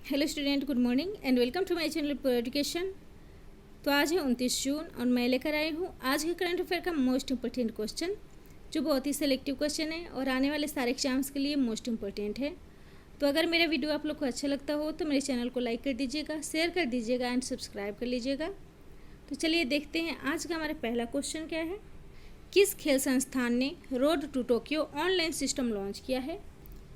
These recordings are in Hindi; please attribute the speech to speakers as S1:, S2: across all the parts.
S1: Hello student, good morning and welcome to my channel pure education. तो आज है 29 जून और मैं लेकर आई हूँ आज के करंट अफेयर का मोस्ट इम्पोर्टेंट क्वेश्चन, जो बहुत ही सिलेक्टिव क्वेश्चन है और आने वाले सारे एग्जाम्स के लिए मोस्ट इम्पोर्टेंट है। तो अगर मेरा वीडियो आप लोग को अच्छा लगता हो तो मेरे चैनल को लाइक कर दीजिएगा, शेयर कर दीजिएगा एंड सब्सक्राइब कर लीजिएगा। तो चलिए देखते हैं आज का हमारा पहला क्वेश्चन क्या है। किस खेल संस्थान ने road to Tokyo online system launch किया है?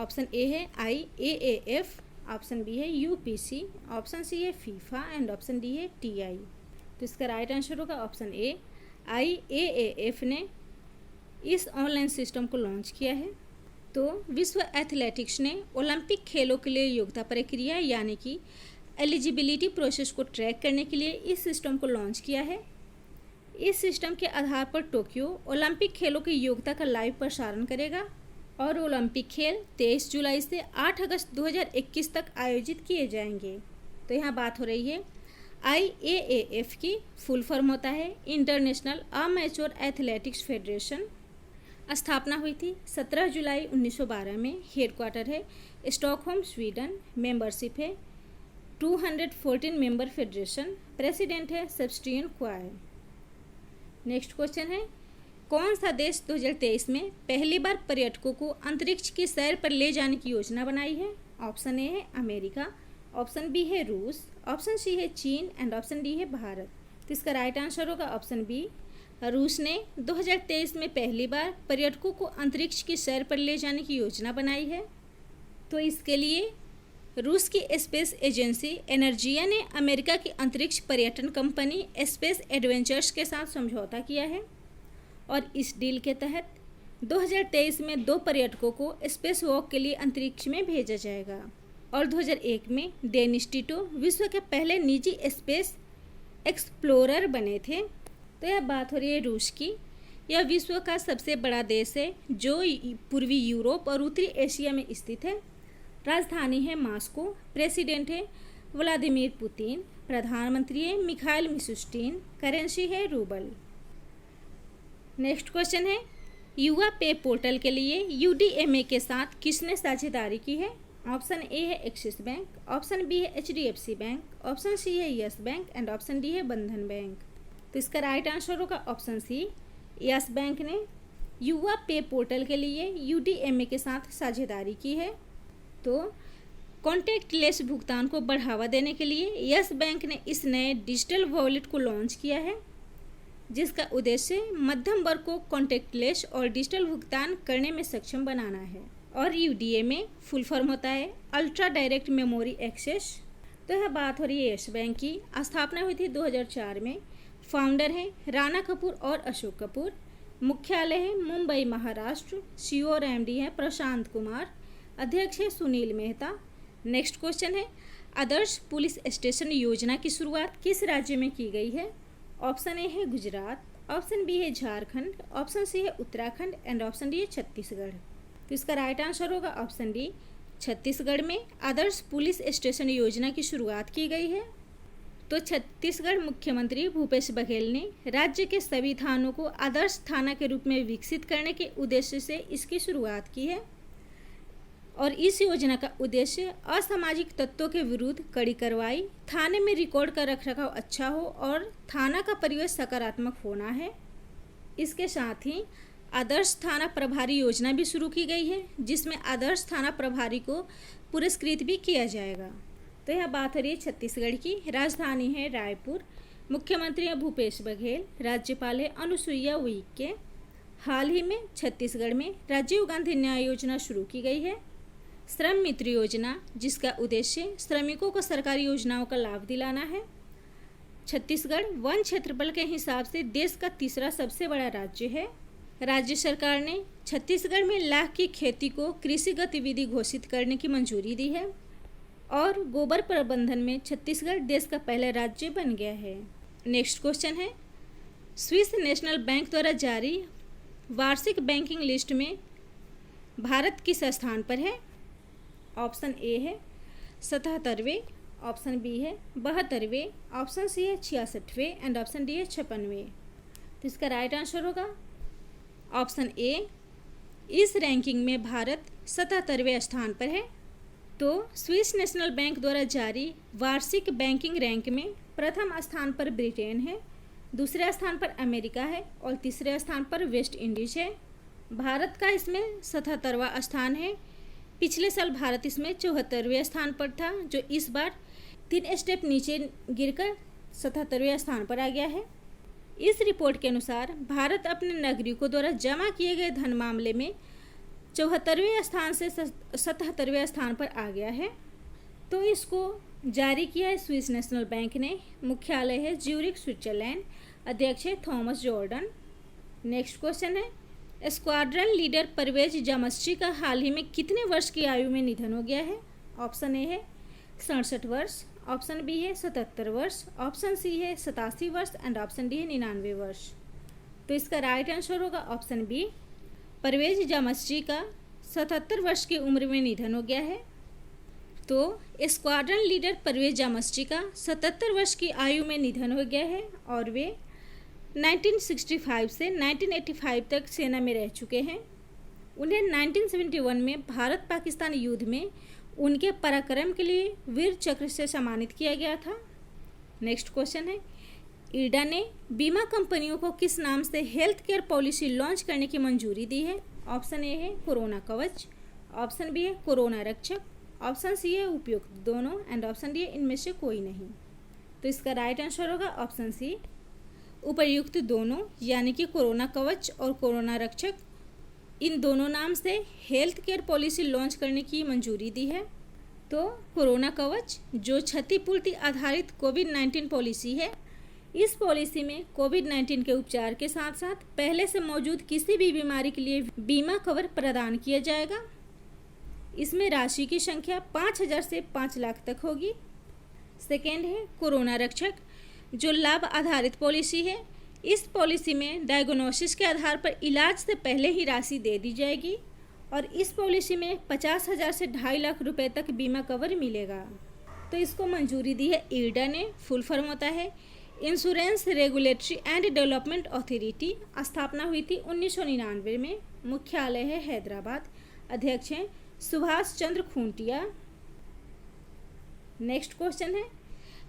S1: ऑप्शन ए है IAAF, ऑप्शन बी है UPC, ऑप्शन सी है फीफा एंड ऑप्शन डी है TI। तो इसका राइट आंसर होगा ऑप्शन ए, IAAF ने इस ऑनलाइन सिस्टम को लॉन्च किया है। तो विश्व एथलेटिक्स ने ओलंपिक खेलों के लिए योग्यता प्रक्रिया यानी कि एलिजिबिलिटी प्रोसेस को ट्रैक करने के लिए इस सिस्टम को लॉन्च किया है। इस सिस्टम के आधार पर टोक्यो ओलंपिक खेलों की योग्यता का लाइव प्रसारण करेगा और ओलंपिक खेल 23 जुलाई से 8 अगस्त 2021 तक आयोजित किए जाएंगे। तो यहाँ बात हो रही है IAAF की फुल फॉर्म होता है इंटरनेशनल अमेच्योर एथलेटिक्स फेडरेशन। स्थापना हुई थी 17 जुलाई 1912 में। हेडक्वार्टर है स्टॉकहोम, स्वीडन। मेंबरशिप है 214 मेंबर फेडरेशन। प्रेसिडेंट है सेबस्टियन क्वाय। नेक्स्ट क्वेश्चन है, कौन सा देश 2023 में पहली बार पर्यटकों को अंतरिक्ष की सैर पर ले जाने की योजना बनाई है? ऑप्शन ए है अमेरिका, ऑप्शन बी है रूस, ऑप्शन सी है चीन एंड ऑप्शन डी है भारत। तो इसका राइट आंसर होगा ऑप्शन बी। रूस ने 2023 में पहली बार पर्यटकों को अंतरिक्ष की सैर पर ले जाने की योजना बनाई है। तो इसके लिए रूस की स्पेस एजेंसी एनर्जिया ने अमेरिका की अंतरिक्ष पर्यटन कंपनी स्पेस एडवेंचर्स के साथ समझौता किया है और इस डील के तहत 2023 में 2 पर्यटकों को स्पेस वॉक के लिए अंतरिक्ष में भेजा जाएगा और 2001 में डेनिस टिटो विश्व के पहले निजी स्पेस एक्सप्लोरर बने थे। तो यह बात हो रही है रूस की। यह विश्व का सबसे बड़ा देश है जो पूर्वी यूरोप और उत्तरी एशिया में स्थित है। राजधानी है मॉस्को। प्रेसिडेंट है व्लादिमीर पुतिन। प्रधानमंत्री है मिखाइल मिशुस्टिन। करेंसी है रूबल। नेक्स्ट क्वेश्चन है, युवा पे पोर्टल के लिए UDMA के साथ किसने साझेदारी की है? ऑप्शन ए है एक्सिस बैंक, ऑप्शन बी है HDFC बैंक, ऑप्शन सी है yes bank and option D है बंधन बैंक। तो इसका राइट आंसर होगा ऑप्शन सी, यस बैंक ने युवा पे पोर्टल के लिए UDMA के साथ साझेदारी की है। तो कॉन्टैक्टलेस भुगतान को बढ़ावा देने के लिए यस बैंक ने इस नए डिजिटल वॉलेट को लॉन्च किया है, जिसका उद्देश्य मध्यम वर्ग को कॉन्टैक्टलेस और डिजिटल भुगतान करने में सक्षम बनाना है। और UDMA फुल फॉर्म होता है अल्ट्रा डायरेक्ट मेमोरी एक्सेस। तो यह बात हो रही है यस बैंक की। स्थापना हुई थी 2004 में। फाउंडर हैं राणा कपूर और अशोक कपूर। मुख्यालय है मुंबई, महाराष्ट्र। CEO और MD हैं प्रशांत कुमार। अध्यक्ष है सुनील मेहता। नेक्स्ट क्वेश्चन है, आदर्श पुलिस स्टेशन योजना की शुरुआत किस राज्य में की गई है? ऑप्शन ए है गुजरात, ऑप्शन बी है झारखंड, ऑप्शन सी है उत्तराखंड एंड ऑप्शन डी है छत्तीसगढ़। तो इसका राइट आंसर होगा ऑप्शन डी, छत्तीसगढ़ में आदर्श पुलिस स्टेशन योजना की शुरुआत की गई है। तो छत्तीसगढ़ मुख्यमंत्री भूपेश बघेल ने राज्य के सभी थानों को आदर्श थाना के रूप में विकसित करने के उद्देश्य से इसकी शुरुआत की है और इस योजना का उद्देश्य असामाजिक तत्वों के विरुद्ध कड़ी कार्रवाई, थाने में रिकॉर्ड का रखरखाव अच्छा हो और थाना का परिवेश सकारात्मक होना है। इसके साथ ही आदर्श थाना प्रभारी योजना भी शुरू की गई है, जिसमें आदर्श थाना प्रभारी को पुरस्कृत भी किया जाएगा। तो यह बात हो रही है छत्तीसगढ़ की। राजधानी है रायपुर। मुख्यमंत्री है भूपेश बघेल। राज्यपाल है अनुसुईया उइके। हाल ही में छत्तीसगढ़ में राजीव गांधी न्याय योजना शुरू की गई है। श्रम मित्र योजना, जिसका उद्देश्य श्रमिकों को सरकारी योजनाओं का लाभ दिलाना है। छत्तीसगढ़ वन क्षेत्रफल के हिसाब से देश का तीसरा सबसे बड़ा राज्य है। राज्य सरकार ने छत्तीसगढ़ में लाख की खेती को कृषि गतिविधि घोषित करने की मंजूरी दी है और गोबर प्रबंधन में छत्तीसगढ़ देश का पहला राज्य बन गया है। नेक्स्ट क्वेश्चन है, स्विस नेशनल बैंक द्वारा जारी वार्षिक बैंकिंग लिस्ट में भारत किस स्थान पर है? ऑप्शन ए है 77वें, ऑप्शन बी है 72वें, ऑप्शन सी है 66वें एंड ऑप्शन डी है 56वें। तो इसका राइट आंसर होगा ऑप्शन ए। इस रैंकिंग में भारत 77वें स्थान पर है। तो स्विस नेशनल बैंक द्वारा जारी वार्षिक बैंकिंग रैंक में प्रथम स्थान पर ब्रिटेन है, दूसरे स्थान पर अमेरिका है और तीसरे स्थान पर वेस्ट इंडीज है। भारत का इसमें 77वां स्थान है। पिछले साल भारत इसमें 74वें स्थान पर था, जो इस बार 3 स्टेप नीचे गिरकर 77वें स्थान पर आ गया है। इस रिपोर्ट के अनुसार भारत अपने नागरिकों द्वारा जमा किए गए धन मामले में 74वें स्थान से 77वें स्थान पर आ गया है। तो इसको जारी किया है स्विस नेशनल बैंक ने। मुख्यालय है ज्यूरिख, स्विट्जरलैंड। अध्यक्ष है थॉमस जॉर्डन। नेक्स्ट क्वेश्चन है, स्क्वाड्रन लीडर परवेज जामश्री का हाल ही में कितने वर्ष की आयु में निधन हो गया है? ऑप्शन ए है 67 वर्ष, ऑप्शन बी है 77 वर्ष, ऑप्शन सी है 87 वर्ष एंड ऑप्शन डी है 99 वर्ष। तो इसका राइट आंसर होगा ऑप्शन बी। परवेज जामश्री का 77 वर्ष की उम्र में निधन हो गया है। तो स्क्वाड्रन लीडर परवेज जामश्री का 77 वर्ष की आयु में निधन हो गया है और वे 1965 से 1985 तक सेना में रह चुके हैं। उन्हें 1971 में भारत पाकिस्तान युद्ध में उनके पराक्रम के लिए वीर चक्र से सम्मानित किया गया था। नेक्स्ट क्वेश्चन है, इरडा ने बीमा कंपनियों को किस नाम से हेल्थ केयर पॉलिसी लॉन्च करने की मंजूरी दी है? ऑप्शन ए है कोरोना कवच, ऑप्शन बी है कोरोना रक्षक, ऑप्शन सी है उपयुक्त दोनों एंड ऑप्शन डी है इनमें से कोई नहीं। तो इसका राइट आंसर होगा ऑप्शन सी, उपर्युक्त दोनों, यानी कि कोरोना कवच और कोरोना रक्षक, इन दोनों नाम से हेल्थ केयर पॉलिसी लॉन्च करने की मंजूरी दी है। तो कोरोना कवच जो क्षतिपूर्ति आधारित कोविड-19 पॉलिसी है, इस पॉलिसी में कोविड-19 के उपचार के साथ साथ पहले से मौजूद किसी भी बीमारी के लिए बीमा कवर प्रदान किया जाएगा। इसमें राशि की संख्या 5,000 से 5 लाख तक होगी। सेकेंड है कोरोना रक्षक, जो लाभ आधारित पॉलिसी है। इस पॉलिसी में डायग्नोसिस के आधार पर इलाज से पहले ही राशि दे दी जाएगी और इस पॉलिसी में 50,000 से 2.5 लाख रुपए तक बीमा कवर मिलेगा। तो इसको मंजूरी दी है इरडा ने। फुल फॉर्म होता है insurance regulatory and development authority. स्थापना हुई थी 1999 में। मुख्यालय है हैदराबाद। अध्यक्ष हैं सुभाष चंद्र खूंटिया। नेक्स्ट क्वेश्चन है,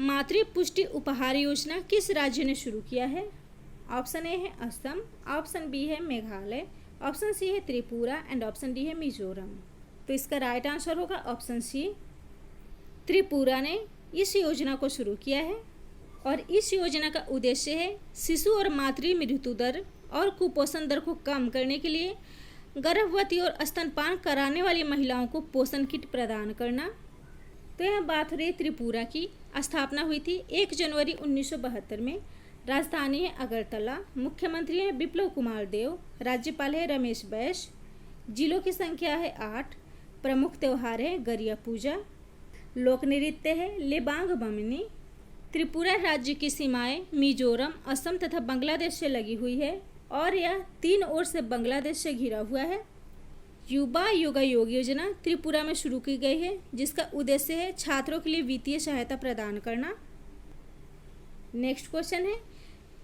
S1: मातृ पुष्टि उपहार योजना किस राज्य ने शुरू किया है? ऑप्शन ए है असम, ऑप्शन बी है मेघालय, ऑप्शन सी है त्रिपुरा एंड ऑप्शन डी है मिजोरम। तो इसका राइट आंसर होगा ऑप्शन सी। त्रिपुरा ने इस योजना को शुरू किया है और इस योजना का उद्देश्य है शिशु और मातृ मृत्यु दर और कुपोषण दर को कम करने के लिए गर्भवती और स्तनपान कराने वाली महिलाओं को पोषण किट प्रदान करना। तो यह बात रही त्रिपुरा की। स्थापना हुई थी 1 जनवरी 1972 में। राजधानी है अगरतला। मुख्यमंत्री है बिप्लब कुमार देव। राज्यपाल है रमेश बैस। जिलों की संख्या है 8। प्रमुख त्यौहार है गरिया पूजा। लोक नृत्य है लेबांग बमनी। त्रिपुरा राज्य की सीमाएं मिजोरम, असम तथा बांग्लादेश से लगी हुई है और यह 3 ओर से बांग्लादेश से घिरा हुआ है। युवा योगा योग योजना त्रिपुरा में शुरू की गई है, जिसका उद्देश्य है छात्रों के लिए वित्तीय सहायता प्रदान करना। नेक्स्ट क्वेश्चन है,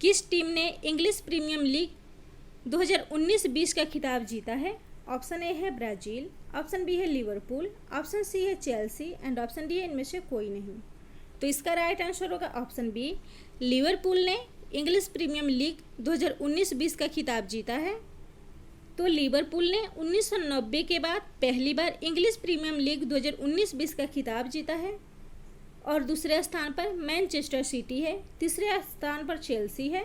S1: किस टीम ने इंग्लिश प्रीमियर लीग 2019-20 का खिताब जीता है? ऑप्शन ए है ब्राज़ील, ऑप्शन बी है लिवरपूल, ऑप्शन सी है चेल्सी एंड ऑप्शन डी है इनमें से कोई नहीं। तो इसका राइट आंसर होगा ऑप्शन बी। लिवरपूल ने इंग्लिश प्रीमियर लीग 2019-20 का खिताब जीता है। तो लिवरपूल ने 1990 के बाद पहली बार इंग्लिश प्रीमियर लीग 2019-20 का खिताब जीता है और दूसरे स्थान पर मैनचेस्टर सिटी है, तीसरे स्थान पर चेल्सी है।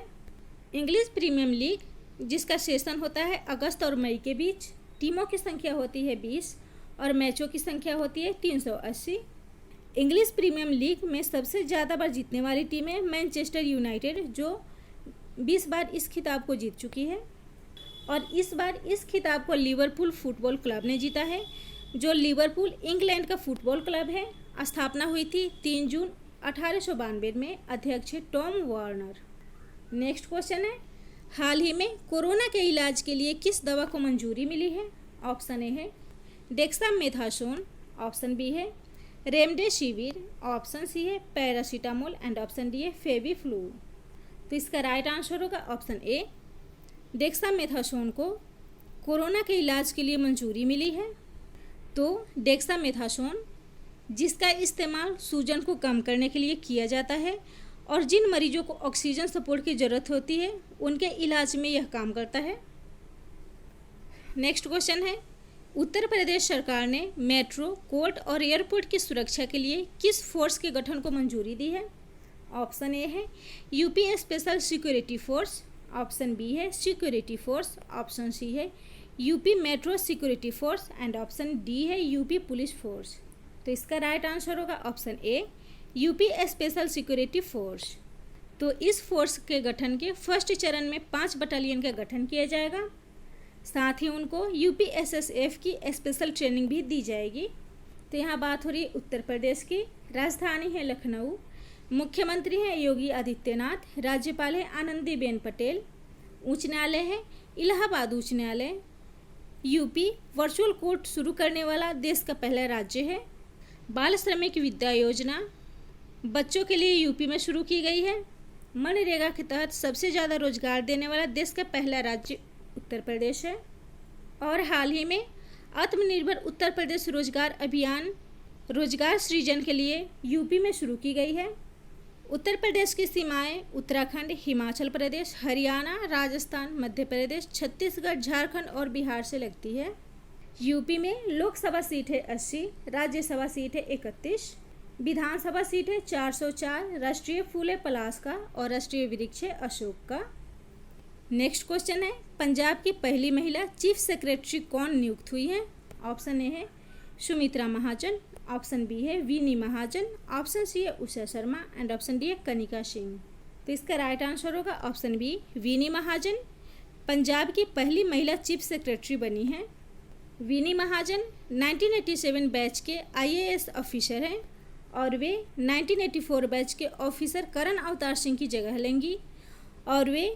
S1: इंग्लिश प्रीमियर लीग जिसका सेशन होता है अगस्त और मई के बीच, टीमों की संख्या होती है 20 और मैचों की संख्या होती है 380। इंग्लिश प्रीमियर लीग में सबसे ज़्यादा बार जीतने वाली टीम है मैनचेस्टर यूनाइटेड, जो 20 बार इस खिताब को जीत चुकी है और इस बार इस खिताब को लिवरपूल फुटबॉल क्लब ने जीता है, जो लिवरपूल इंग्लैंड का फुटबॉल क्लब है। स्थापना हुई थी 3 जून 1892 में। अध्यक्ष है टॉम वार्नर। नेक्स्ट क्वेश्चन है, हाल ही में कोरोना के इलाज के लिए किस दवा को मंजूरी मिली है? ऑप्शन ए है डेक्सामेथासोन, ऑप्शन बी है रेमडेसिविर, ऑप्शन सी है पैरासीटामोल एंड ऑप्शन डी है फेविफ्लू। तो इसका राइट आंसर होगा ऑप्शन ए। डेक्सामेथासोन को कोरोना के इलाज के लिए मंजूरी मिली है। तो डेक्सामेथासोन जिसका इस्तेमाल सूजन को कम करने के लिए किया जाता है और जिन मरीजों को ऑक्सीजन सपोर्ट की ज़रूरत होती है उनके इलाज में यह काम करता है। नेक्स्ट क्वेश्चन है, उत्तर प्रदेश सरकार ने मेट्रो, कोर्ट और एयरपोर्ट की सुरक्षा के लिए किस फोर्स के गठन को मंजूरी दी है? ऑप्शन ए है UP special security force, option B है सिक्योरिटी फोर्स, ऑप्शन सी है UP metro security force and option D है यूपी पुलिस फोर्स। तो इसका राइट आंसर होगा option A UP special security force. तो इस फोर्स के गठन के फर्स्ट चरण में 5 बटालियन का गठन किया जाएगा, साथ ही उनको यूपी एसएसएफ की स्पेशल ट्रेनिंग भी दी जाएगी। तो यहाँ बात हो रही है उत्तर प्रदेश की, राजधानी है लखनऊ, मुख्यमंत्री हैं योगी आदित्यनाथ, राज्यपाल है आनंदीबेन पटेल, उच्च न्यायालय है इलाहाबाद उच्च न्यायालय। यूपी वर्चुअल कोर्ट शुरू करने वाला देश का पहला राज्य है। बाल श्रमिक विद्या योजना बच्चों के लिए यूपी में शुरू की गई है। मनरेगा के तहत सबसे ज़्यादा रोजगार देने वाला देश का पहला राज्य उत्तर प्रदेश है। और हाल ही में आत्मनिर्भर उत्तर प्रदेश रोजगार अभियान रोजगार सृजन के लिए यूपी में शुरू की गई है। उत्तर प्रदेश की सीमाएं उत्तराखंड, हिमाचल प्रदेश, हरियाणा, राजस्थान, मध्य प्रदेश, छत्तीसगढ़, झारखंड और बिहार से लगती है। यूपी में लोकसभा सीट है 80, राज्यसभा सीट है 31, विधानसभा सीट है 404, राष्ट्रीय फूल है पलाश का और राष्ट्रीय वृक्ष है अशोक का। नेक्स्ट क्वेश्चन है, पंजाब की पहली महिला चीफ सेक्रेटरी कौन नियुक्त हुई है? ऑप्शन ए है सुमित्रा महाजन, ऑप्शन बी है वीनी महाजन, ऑप्शन सी है Usha Sharma and option D है कनिका सिंह। तो इसका राइट आंसर होगा ऑप्शन बी वीनी महाजन पंजाब की पहली महिला चीफ सेक्रेटरी बनी है। वीनी महाजन 1987 बैच के आईएएस ऑफिसर हैं और वे 1984 बैच के ऑफिसर करण अवतार सिंह की जगह लेंगी और वे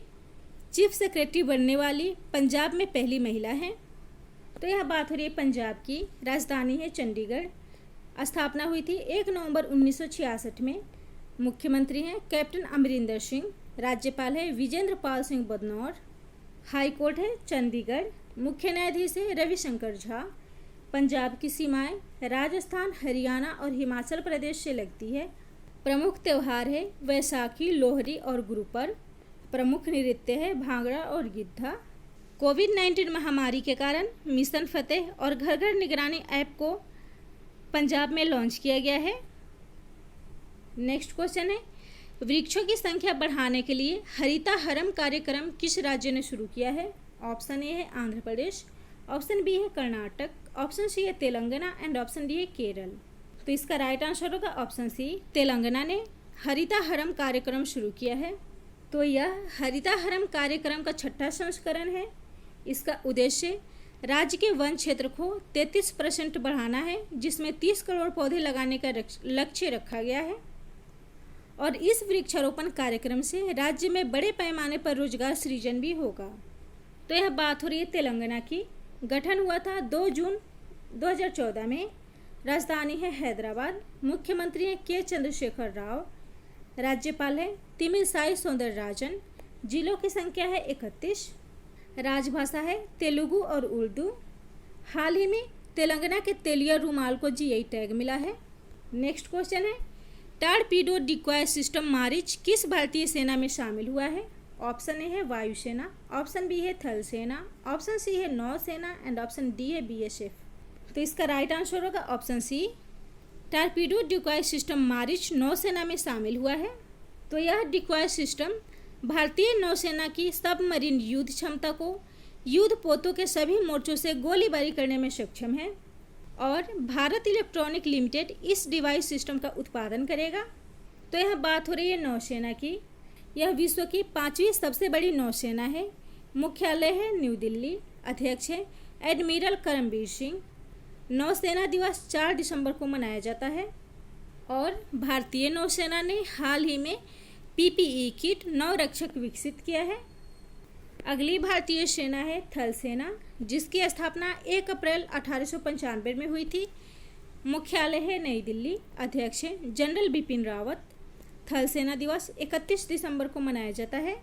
S1: चीफ सेक्रेटरी बनने वाली पंजाब में पहली महिला हैं। तो यह बात हो रही है पंजाब की, राजधानी है चंडीगढ़, स्थापना हुई थी 1 नवंबर 1966 में। मुख्यमंत्री हैं कैप्टन अमरिंदर सिंह, राज्यपाल है विजेंद्र पाल सिंह बदनौर, हाई कोर्ट है चंडीगढ़, मुख्य न्यायाधीश है रविशंकर झा। पंजाब की सीमाएं राजस्थान, हरियाणा और हिमाचल प्रदेश से लगती है। प्रमुख त्यौहार है वैसाखी, लोहड़ी और गुरुपर्व। प्रमुख नृत्य है भांगड़ा और गिद्धा। कोविड-19 महामारी के कारण मिशन फतेह और घर घर निगरानी ऐप को पंजाब में लॉन्च किया गया है। नेक्स्ट क्वेश्चन है, वृक्षों की संख्या बढ़ाने के लिए हरिता हरम कार्यक्रम किस राज्य ने शुरू किया है? ऑप्शन ए है आंध्र प्रदेश, ऑप्शन बी है कर्नाटक, ऑप्शन सी है तेलंगाना एंड ऑप्शन डी है केरल। तो इसका राइट आंसर होगा ऑप्शन सी, तेलंगाना ने हरिता हरम कार्यक्रम शुरू किया है। तो यह हरिता हरम कार्यक्रम का 6ठा संस्करण है। इसका उद्देश्य राज्य के वन क्षेत्र को 33% बढ़ाना है, जिसमें 30 करोड़ पौधे लगाने का लक्ष्य रखा गया है। और इस वृक्षारोपण कार्यक्रम से राज्य में बड़े पैमाने पर रोजगार सृजन भी होगा। तो यह बात हो रही है तेलंगाना की। गठन हुआ था 2 जून 2014 में। राजधानी है हैदराबाद, मुख्यमंत्री हैं के चंद्रशेखर राव, राज्यपाल है तिमिसाई सौंदरराजन, जिलों की संख्या है 31, राजभाषा है तेलुगु और उर्दू। हाल ही में तेलंगाना के तेलिया रुमाल को जीआई टैग मिला है। नेक्स्ट क्वेश्चन है, टॉर्पीडो डिकॉय सिस्टम मारिच किस भारतीय सेना में शामिल हुआ है? ऑप्शन ए है वायुसेना, ऑप्शन बी है थल सेना, ऑप्शन सी है नौसेना एंड ऑप्शन डी है बीएसएफ। तो इसका राइट आंसर होगा option C, torpedo decoy system Mareech नौसेना में शामिल हुआ है। तो यह डिकॉय सिस्टम भारतीय नौसेना की सबमरीन युद्ध क्षमता को युद्ध पोतों के सभी मोर्चों से गोलीबारी करने में सक्षम है और भारत इलेक्ट्रॉनिक लिमिटेड इस डिवाइस सिस्टम का उत्पादन करेगा। तो यह बात हो रही है नौसेना की। यह विश्व की 5वीं सबसे बड़ी नौसेना है। मुख्यालय है न्यू दिल्ली, अध्यक्ष है एडमिरल करमबीर सिंह। नौसेना दिवस 4 दिसंबर को मनाया जाता है और भारतीय नौसेना ने हाल ही में पीपीई किट नौरक्षक विकसित किया है। अगली भारतीय सेना है थल सेना, जिसकी स्थापना 1 अप्रैल 1895 में हुई थी। मुख्यालय है नई दिल्ली, अध्यक्ष है जनरल बिपिन रावत। थल सेना दिवस 31 दिसंबर को मनाया जाता है।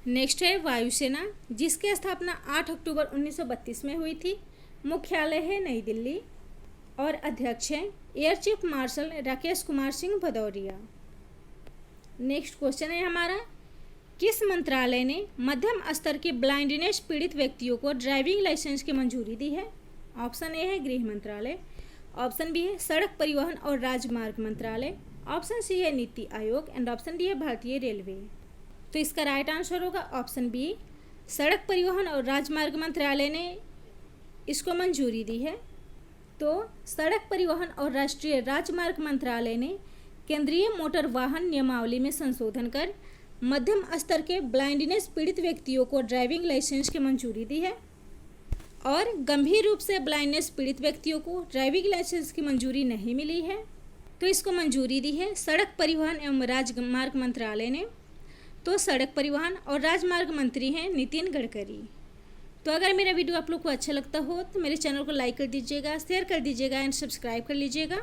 S1: नेक्स्ट है वायुसेना, जिसकी स्थापना 8 अक्टूबर 1932 में हुई थी। मुख्यालय है नई दिल्ली और अध्यक्ष हैं air chief marshal Rakesh Kumar Singh Bhadauria. Next question है हमारा, किस मंत्रालय ने मध्यम स्तर के ब्लाइंडनेस पीड़ित व्यक्तियों को ड्राइविंग लाइसेंस की मंजूरी दी है? ऑप्शन ए है गृह मंत्रालय, ऑप्शन बी है सड़क परिवहन और राजमार्ग मंत्रालय, ऑप्शन सी है NITI Aayog and option D है भारतीय रेलवे। तो इसका राइट आंसर होगा ऑप्शन बी, सड़क परिवहन और राजमार्ग मंत्रालय ने इसको मंजूरी दी है। तो सड़क परिवहन और राष्ट्रीय राजमार्ग मंत्रालय ने केंद्रीय मोटर वाहन नियमावली में संशोधन कर मध्यम स्तर के ब्लाइंडनेस पीड़ित व्यक्तियों को ड्राइविंग लाइसेंस की मंजूरी दी है और गंभीर रूप से ब्लाइंडनेस पीड़ित व्यक्तियों को ड्राइविंग लाइसेंस की मंजूरी नहीं मिली है। तो इसको मंजूरी दी है सड़क परिवहन एवं राजमार्ग मंत्रालय ने। तो सड़क परिवहन और राजमार्ग मंत्री हैं नितिन गडकरी। तो अगर मेरा वीडियो आप लोग को अच्छा लगता हो तो मेरे चैनल को लाइक कर दीजिएगा, शेयर कर दीजिएगा एंड सब्सक्राइब कर लीजिएगा।